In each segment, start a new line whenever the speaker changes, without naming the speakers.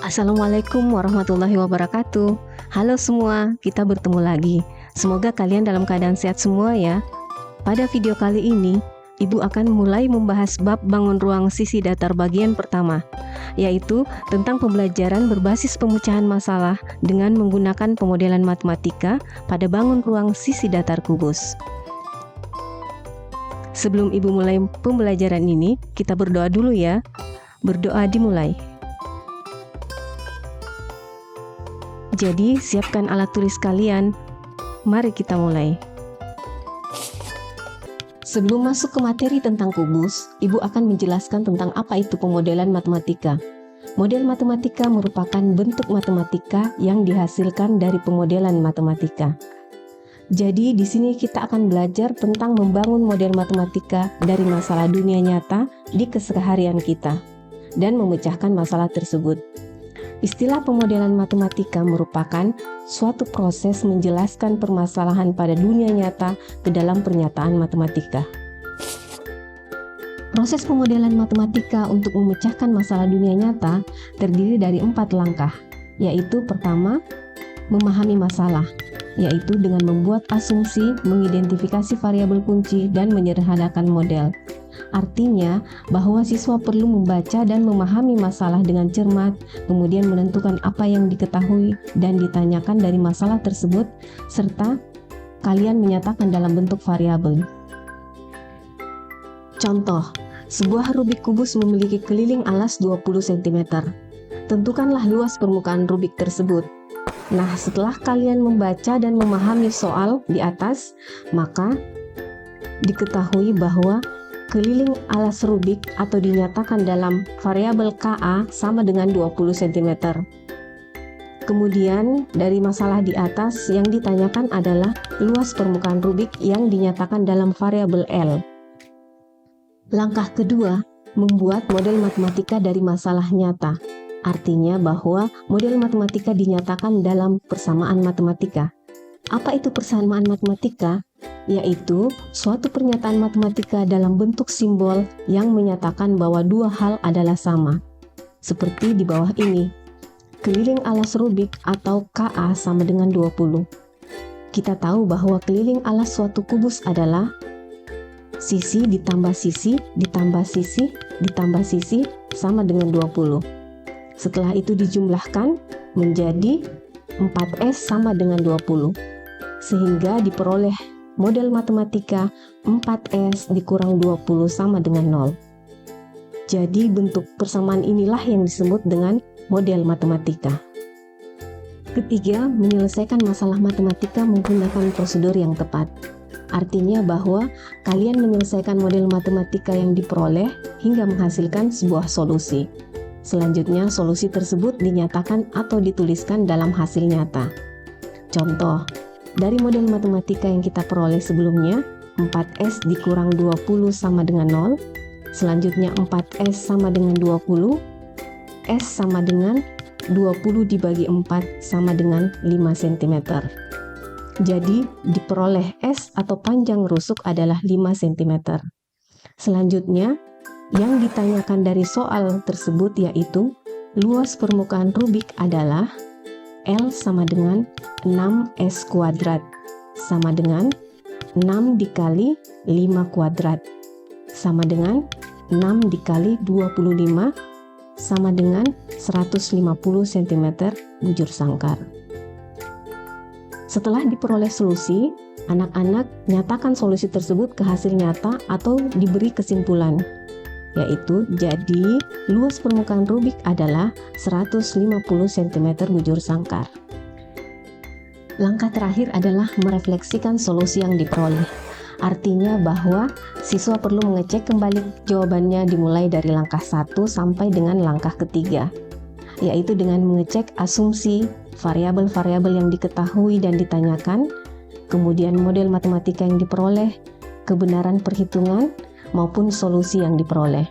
Assalamualaikum warahmatullahi wabarakatuh. Halo semua, kita bertemu lagi. Semoga kalian dalam keadaan sehat semua ya. Pada video kali ini, Ibu akan mulai membahas bab bangun ruang sisi datar bagian pertama, yaitu tentang pembelajaran berbasis pemecahan masalah dengan menggunakan pemodelan matematika pada bangun ruang sisi datar kubus. Sebelum Ibu mulai pembelajaran ini, kita berdoa dulu ya. Berdoa dimulai. Jadi, siapkan alat tulis kalian. Mari kita mulai. Sebelum masuk ke materi tentang kubus, Ibu akan menjelaskan tentang apa itu pemodelan matematika. Model matematika merupakan bentuk matematika yang dihasilkan dari pemodelan matematika. Jadi, di sini kita akan belajar tentang membangun model matematika dari masalah dunia nyata di keseharian kita dan memecahkan masalah tersebut. Istilah pemodelan matematika merupakan suatu proses menjelaskan permasalahan pada dunia nyata ke dalam pernyataan matematika. Proses pemodelan matematika untuk memecahkan masalah dunia nyata terdiri dari 4 langkah, yaitu pertama, memahami masalah, yaitu dengan membuat asumsi, mengidentifikasi variabel kunci, dan menyederhanakan model. Artinya bahwa siswa perlu membaca dan memahami masalah dengan cermat, kemudian menentukan apa yang diketahui dan ditanyakan dari masalah tersebut, serta kalian menyatakan dalam bentuk variabel. Contoh, sebuah Rubik kubus memiliki keliling alas 20 cm. Tentukanlah luas permukaan Rubik tersebut. Nah, setelah kalian membaca dan memahami soal di atas, maka diketahui bahwa keliling alas Rubik atau dinyatakan dalam variabel Ka sama dengan 20 cm. Kemudian dari masalah di atas yang ditanyakan adalah luas permukaan Rubik yang dinyatakan dalam variabel L. Langkah kedua, membuat model matematika dari masalah nyata. Artinya bahwa model matematika dinyatakan dalam persamaan matematika. Apa itu persamaan matematika? Yaitu suatu pernyataan matematika dalam bentuk simbol yang menyatakan bahwa dua hal adalah sama. Seperti di bawah ini, keliling alas Rubik atau Ka sama dengan 20. Kita tahu bahwa keliling alas suatu kubus adalah sisi ditambah sisi ditambah sisi ditambah sisi sama dengan 20. Setelah itu dijumlahkan menjadi 4S sama dengan 20. Sehingga diperoleh model matematika 4S dikurang 20 sama dengan 0. Jadi bentuk persamaan inilah yang disebut dengan model matematika. Ketiga, menyelesaikan masalah matematika menggunakan prosedur yang tepat. Artinya bahwa kalian menyelesaikan model matematika yang diperoleh hingga menghasilkan sebuah solusi. Selanjutnya, solusi tersebut dinyatakan atau dituliskan dalam hasil nyata. Contoh, dari model matematika yang kita peroleh sebelumnya, 4S dikurang 20 sama dengan 0. Selanjutnya 4S sama dengan 20. S sama dengan 20 dibagi 4 sama dengan 5 cm. Jadi diperoleh S atau panjang rusuk adalah 5 cm. Selanjutnya, yang ditanyakan dari soal tersebut yaitu luas permukaan Rubik adalah L sama dengan 6S kuadrat sama dengan 6 dikali 5 kuadrat sama dengan 6 dikali 25 sama dengan 150 cm bujur sangkar. Setelah diperoleh solusi, anak-anak nyatakan solusi tersebut ke hasil nyata atau diberi kesimpulan, yaitu jadi luas permukaan Rubik adalah 150 cm bujur sangkar. Langkah terakhir adalah merefleksikan solusi yang diperoleh. Artinya bahwa siswa perlu mengecek kembali jawabannya dimulai dari langkah 1 sampai dengan langkah ketiga, yaitu dengan mengecek asumsi, variabel-variabel yang diketahui dan ditanyakan, kemudian model matematika yang diperoleh, kebenaran perhitungan, maupun solusi yang diperoleh.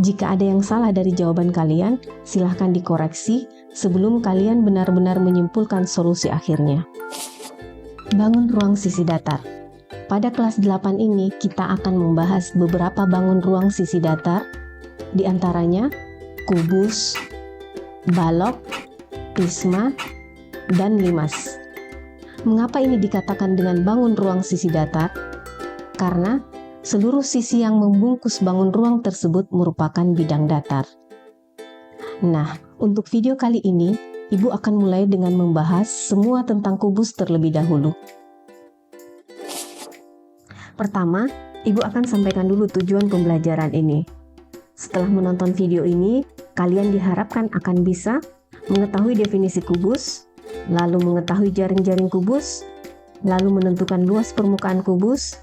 Jika ada yang salah dari jawaban kalian, silahkan dikoreksi sebelum kalian benar-benar menyimpulkan solusi akhirnya. Bangun ruang sisi datar. Pada kelas 8 ini, kita akan membahas beberapa bangun ruang sisi datar, di antaranya kubus, balok, prisma, dan limas. Mengapa ini dikatakan dengan bangun ruang sisi datar? Karena seluruh sisi yang membungkus bangun ruang tersebut merupakan bidang datar. Nah, untuk video kali ini, Ibu akan mulai dengan membahas semua tentang kubus terlebih dahulu. Pertama, Ibu akan sampaikan dulu tujuan pembelajaran ini. Setelah menonton video ini, kalian diharapkan akan bisa mengetahui definisi kubus, lalu mengetahui jaring-jaring kubus, lalu menentukan luas permukaan kubus,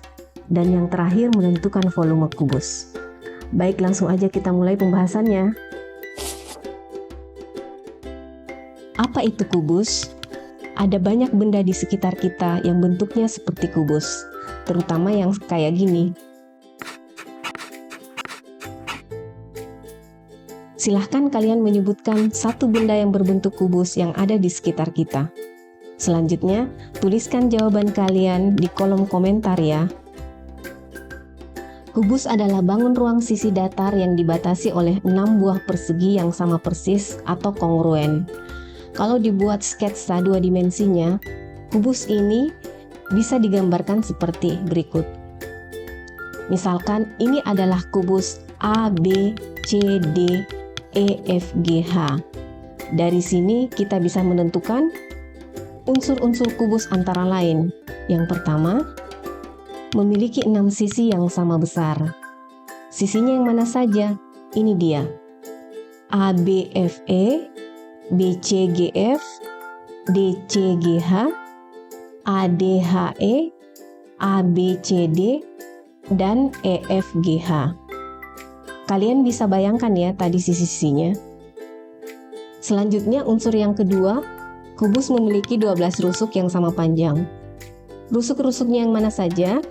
dan yang terakhir menentukan volume kubus. Baik, langsung aja kita mulai pembahasannya. Apa itu kubus? Ada banyak benda di sekitar kita yang bentuknya seperti kubus, terutama yang kayak gini. Silahkan kalian menyebutkan satu benda yang berbentuk kubus yang ada di sekitar kita. Selanjutnya, tuliskan jawaban kalian di kolom komentar ya. Kubus adalah bangun ruang sisi datar yang dibatasi oleh 6 buah persegi yang sama persis atau kongruen. Kalau dibuat sketsa 2 dimensinya, kubus ini bisa digambarkan seperti berikut. Misalkan ini adalah kubus A, B, C, D, E, F, G, H. Dari sini kita bisa menentukan unsur-unsur kubus antara lain. Yang pertama, memiliki 6 sisi yang sama besar. Sisinya yang mana saja? Ini dia. A, B, F, E, B, C, G, F, D, C, G, H, A, D, H, E, A, B, C, D, dan E, F, G, H. Kalian bisa bayangkan ya tadi sisi-sisinya. Selanjutnya unsur yang kedua, kubus memiliki 12 rusuk yang sama panjang. Rusuk-rusuknya yang mana saja?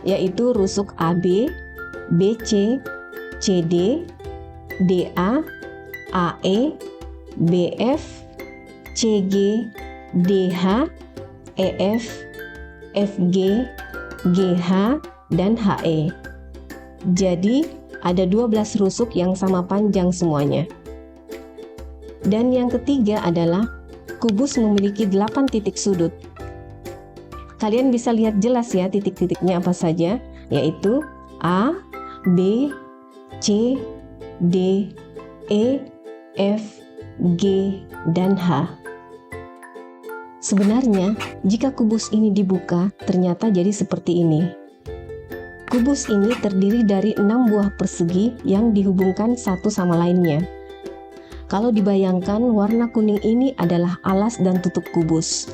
Yaitu rusuk AB, BC, CD, DA, AE, BF, CG, DH, EF, FG, GH, dan HE. Jadi, ada 12 rusuk yang sama panjang semuanya. Dan yang ketiga adalah kubus memiliki 8 titik sudut. Kalian bisa lihat jelas ya titik-titiknya apa saja, yaitu A, B, C, D, E, F, G, dan H. Sebenarnya, jika kubus ini dibuka, ternyata jadi seperti ini. Kubus ini terdiri dari 6 buah persegi yang dihubungkan satu sama lainnya. Kalau dibayangkan, warna kuning ini adalah alas dan tutup kubus.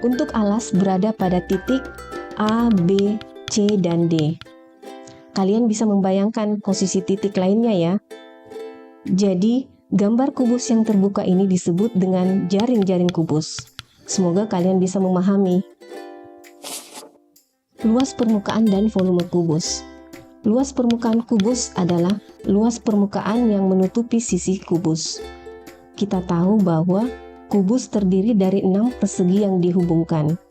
Untuk alas berada pada titik A, B, C, dan D. Kalian bisa membayangkan posisi titik lainnya ya. Jadi, gambar kubus yang terbuka ini disebut dengan jaring-jaring kubus. Semoga kalian bisa memahami. Luas permukaan dan volume kubus. Luas permukaan kubus adalah luas permukaan yang menutupi sisi kubus. Kita tahu bahwa kubus terdiri dari 6 persegi yang dihubungkan.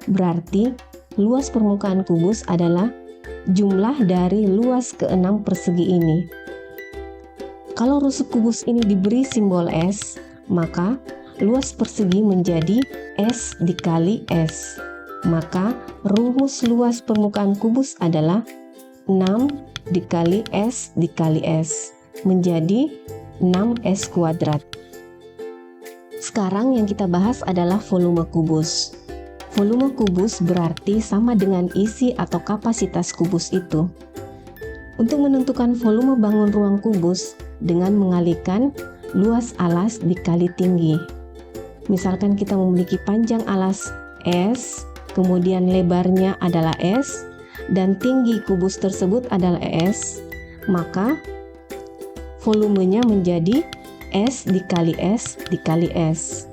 Berarti, luas permukaan kubus adalah jumlah dari luas ke-6 persegi ini. Kalau rusuk kubus ini diberi simbol S, maka luas persegi menjadi S dikali S. Maka rumus luas permukaan kubus adalah 6 dikali S dikali S, menjadi 6S kuadrat. Sekarang yang kita bahas adalah volume kubus. Volume kubus berarti sama dengan isi atau kapasitas kubus itu. Untuk menentukan volume bangun ruang kubus dengan mengalihkan luas alas dikali tinggi. Misalkan kita memiliki panjang alas S, kemudian lebarnya adalah S, dan tinggi kubus tersebut adalah S, maka volumenya menjadi S dikali S dikali S.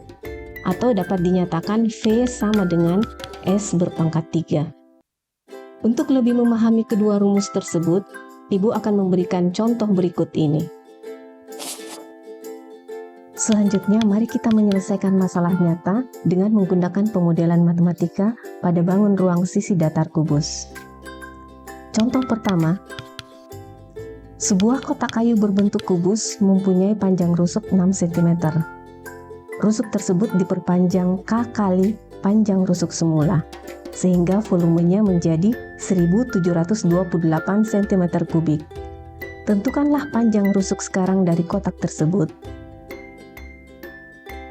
Atau dapat dinyatakan V sama dengan S berpangkat 3. Untuk lebih memahami kedua rumus tersebut, Ibu akan memberikan contoh berikut ini. Selanjutnya, mari kita menyelesaikan masalah nyata dengan menggunakan pemodelan matematika pada bangun ruang sisi datar kubus. Contoh pertama, Sebuah kotak kayu berbentuk kubus mempunyai panjang rusuk 6 cm. Rusuk tersebut diperpanjang K kali panjang rusuk semula, sehingga volumenya menjadi 1728 cm3. Tentukanlah panjang rusuk sekarang dari kotak tersebut.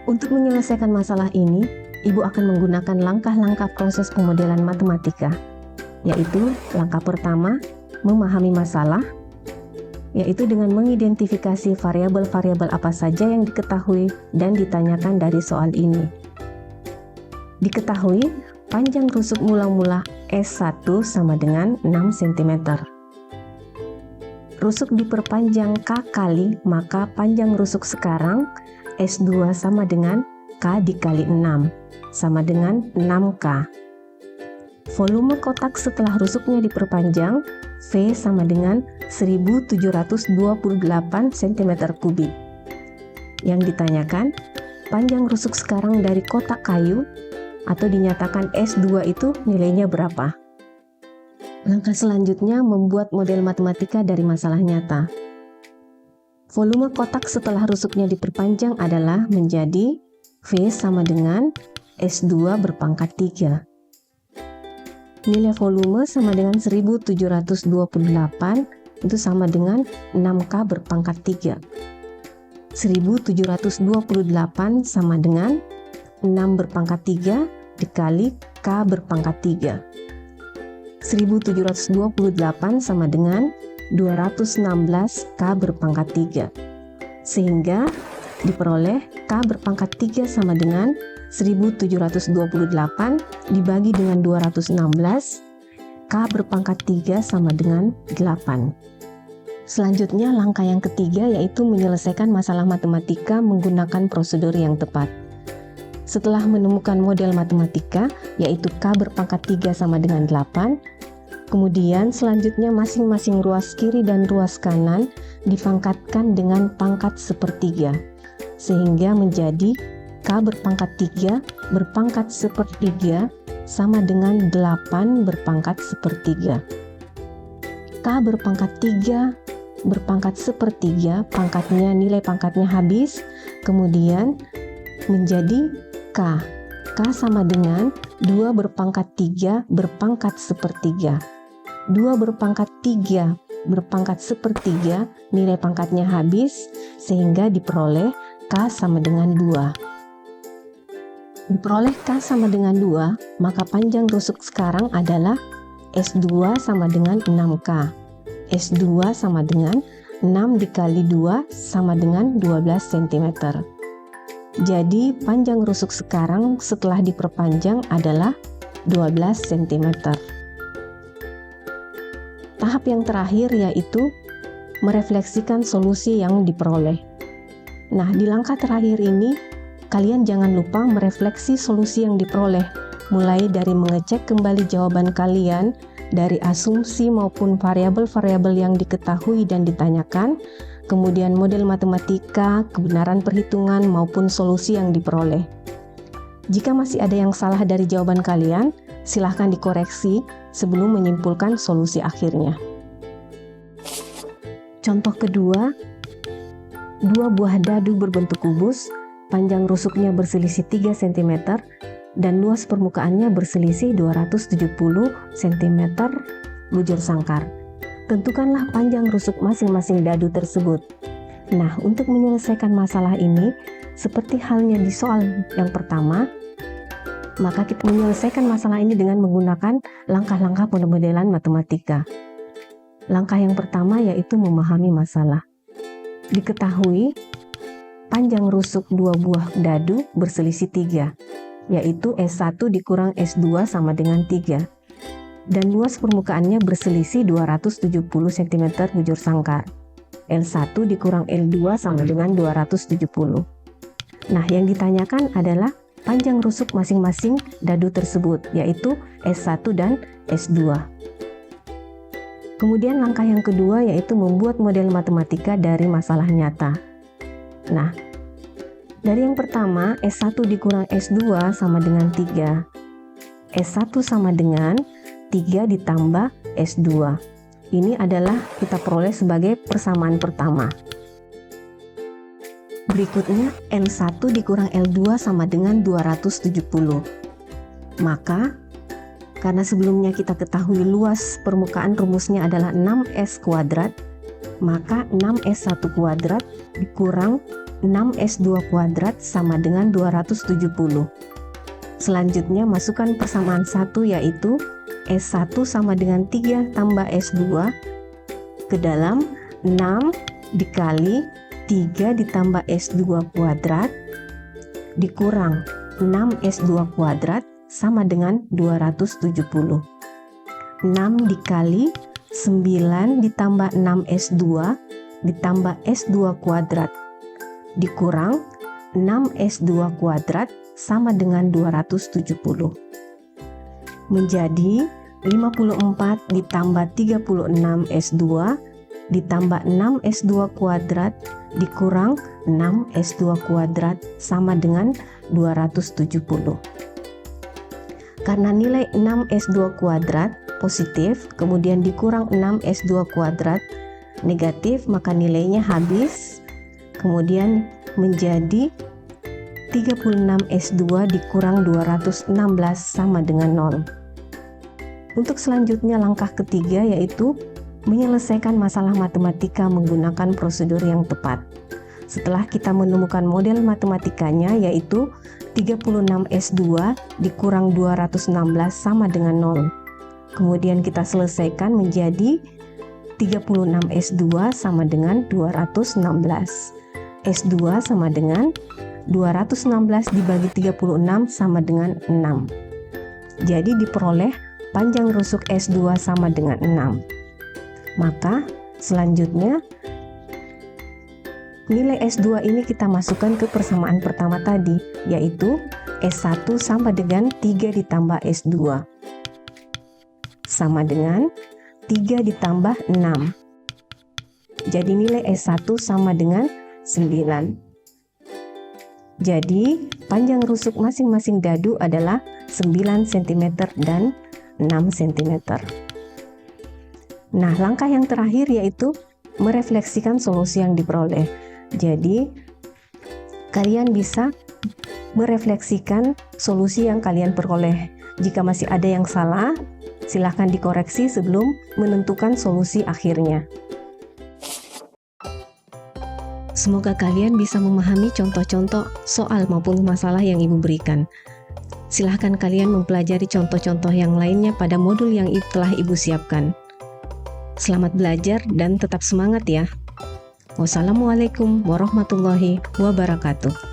Untuk menyelesaikan masalah ini, Ibu akan menggunakan langkah-langkah proses pemodelan matematika, yaitu langkah pertama, memahami masalah, yaitu dengan mengidentifikasi variabel-variabel apa saja yang diketahui dan ditanyakan dari soal ini. Diketahui, panjang rusuk mula-mula S1 sama dengan 6 cm. Rusuk diperpanjang K kali, maka panjang rusuk sekarang S2 sama dengan K dikali 6, sama dengan 6K. Volume kotak setelah rusuknya diperpanjang, V sama dengan 1728 cm3. Yang ditanyakan, panjang rusuk sekarang dari kotak kayu atau dinyatakan S2 itu nilainya berapa? Langkah selanjutnya membuat model matematika dari masalah nyata. Volume kotak setelah rusuknya diperpanjang adalah menjadi V sama dengan S2 berpangkat 3. Nilai volume sama dengan 1728, itu sama dengan 6K berpangkat 3. 1728 sama dengan 6 berpangkat 3 dikali K berpangkat 3. 1728 sama dengan 216 K berpangkat 3. Sehingga diperoleh K berpangkat 3 sama dengan 1728 dibagi dengan 216, K berpangkat 3 sama dengan 8. Selanjutnya langkah yang ketiga yaitu menyelesaikan masalah matematika menggunakan prosedur yang tepat. Setelah menemukan model matematika yaitu K berpangkat 3 sama dengan 8, kemudian selanjutnya masing-masing ruas kiri dan ruas kanan dipangkatkan dengan pangkat sepertiga, sehingga menjadi K berpangkat 3 berpangkat sepertiga sama dengan 8 berpangkat sepertiga. K berpangkat 3 berpangkat sepertiga, nilai pangkatnya habis, kemudian menjadi K. K sama dengan 2 berpangkat 3 berpangkat sepertiga. 2 berpangkat 3 berpangkat sepertiga, nilai pangkatnya habis, sehingga diperoleh K sama dengan 2. Diperoleh K sama dengan 2, maka panjang rusuk sekarang adalah S2 sama dengan 6K. S2 sama dengan 6 dikali 2 sama dengan 12 cm. Jadi panjang rusuk sekarang setelah diperpanjang adalah 12 cm. Tahap yang terakhir yaitu merefleksikan solusi yang diperoleh. Nah, di langkah terakhir ini, kalian jangan lupa merefleksi solusi yang diperoleh, mulai dari mengecek kembali jawaban kalian dari asumsi maupun variabel-variabel yang diketahui dan ditanyakan, kemudian model matematika, kebenaran perhitungan maupun solusi yang diperoleh. Jika masih ada yang salah dari jawaban kalian, silahkan dikoreksi sebelum menyimpulkan solusi akhirnya. Contoh kedua, 2 buah dadu berbentuk kubus, panjang rusuknya berselisih 3 cm dan luas permukaannya berselisih 270 cm bujur sangkar. Tentukanlah panjang rusuk masing-masing dadu tersebut. Nah, untuk menyelesaikan masalah ini, seperti halnya di soal yang pertama, maka kita menyelesaikan masalah ini dengan menggunakan langkah-langkah pemodelan matematika. Langkah yang pertama yaitu memahami masalah. Diketahui panjang rusuk 2 buah dadu berselisih 3, yaitu S1 dikurang S2 sama dengan 3. Dan luas permukaannya berselisih 270 cm bujur sangkar. L1 dikurang L2 sama dengan 270. Nah, yang ditanyakan adalah panjang rusuk masing-masing dadu tersebut, yaitu S1 dan S2. Kemudian langkah yang kedua yaitu membuat model matematika dari masalah nyata. Nah, dari yang pertama, S1 dikurang S2 sama dengan 3. S1 sama dengan 3 ditambah S2. Ini adalah kita peroleh sebagai persamaan pertama. Berikutnya, L1 dikurang L2 sama dengan 270. Maka, karena sebelumnya kita ketahui luas permukaan rumusnya adalah 6S kuadrat, maka 6S1 kuadrat dikurang 6S2 kuadrat sama dengan 270. Selanjutnya, masukkan persamaan 1 yaitu S1 sama dengan 3 tambah S2 ke dalam 6 dikali 3 ditambah S2 kuadrat dikurang 6S2 kuadrat sama dengan 270. 6 dikali 9 ditambah 6S2 ditambah S2 kuadrat dikurang 6S2 kuadrat sama dengan 270. Menjadi 54 ditambah 36 S2 ditambah 6 S2 kuadrat dikurang 6 S2 kuadrat sama dengan 270. Karena nilai 6 S2 kuadrat positif, kemudian dikurang 6 S2 kuadrat negatif, maka nilainya habis, kemudian menjadi 36 S2 dikurang 216 sama dengan 0. Untuk selanjutnya langkah ketiga yaitu menyelesaikan masalah matematika menggunakan prosedur yang tepat. Setelah kita menemukan model matematikanya yaitu 36 S2 dikurang 216 sama dengan 0. Kemudian kita selesaikan menjadi 36 S2 sama dengan 216. S2 sama dengan 216 dibagi 36 sama dengan 6. Jadi diperoleh panjang rusuk S2 sama dengan 6. Maka selanjutnya nilai S2 ini kita masukkan ke persamaan pertama tadi, yaitu S1 sama dengan 3 ditambah S2 sama dengan 3 ditambah 6. Jadi nilai S1 sama dengan 9. Jadi panjang rusuk masing-masing dadu adalah 9 cm dan 6 cm. Nah, langkah yang terakhir yaitu merefleksikan solusi yang diperoleh. Jadi, kalian bisa merefleksikan solusi yang kalian peroleh. Jika masih ada yang salah, silahkan dikoreksi sebelum menentukan solusi akhirnya. Semoga kalian bisa memahami contoh-contoh soal maupun masalah yang Ibu berikan. Silahkan kalian mempelajari contoh-contoh yang lainnya pada modul yang telah Ibu siapkan. Selamat belajar dan tetap semangat ya. Wassalamualaikum warahmatullahi wabarakatuh.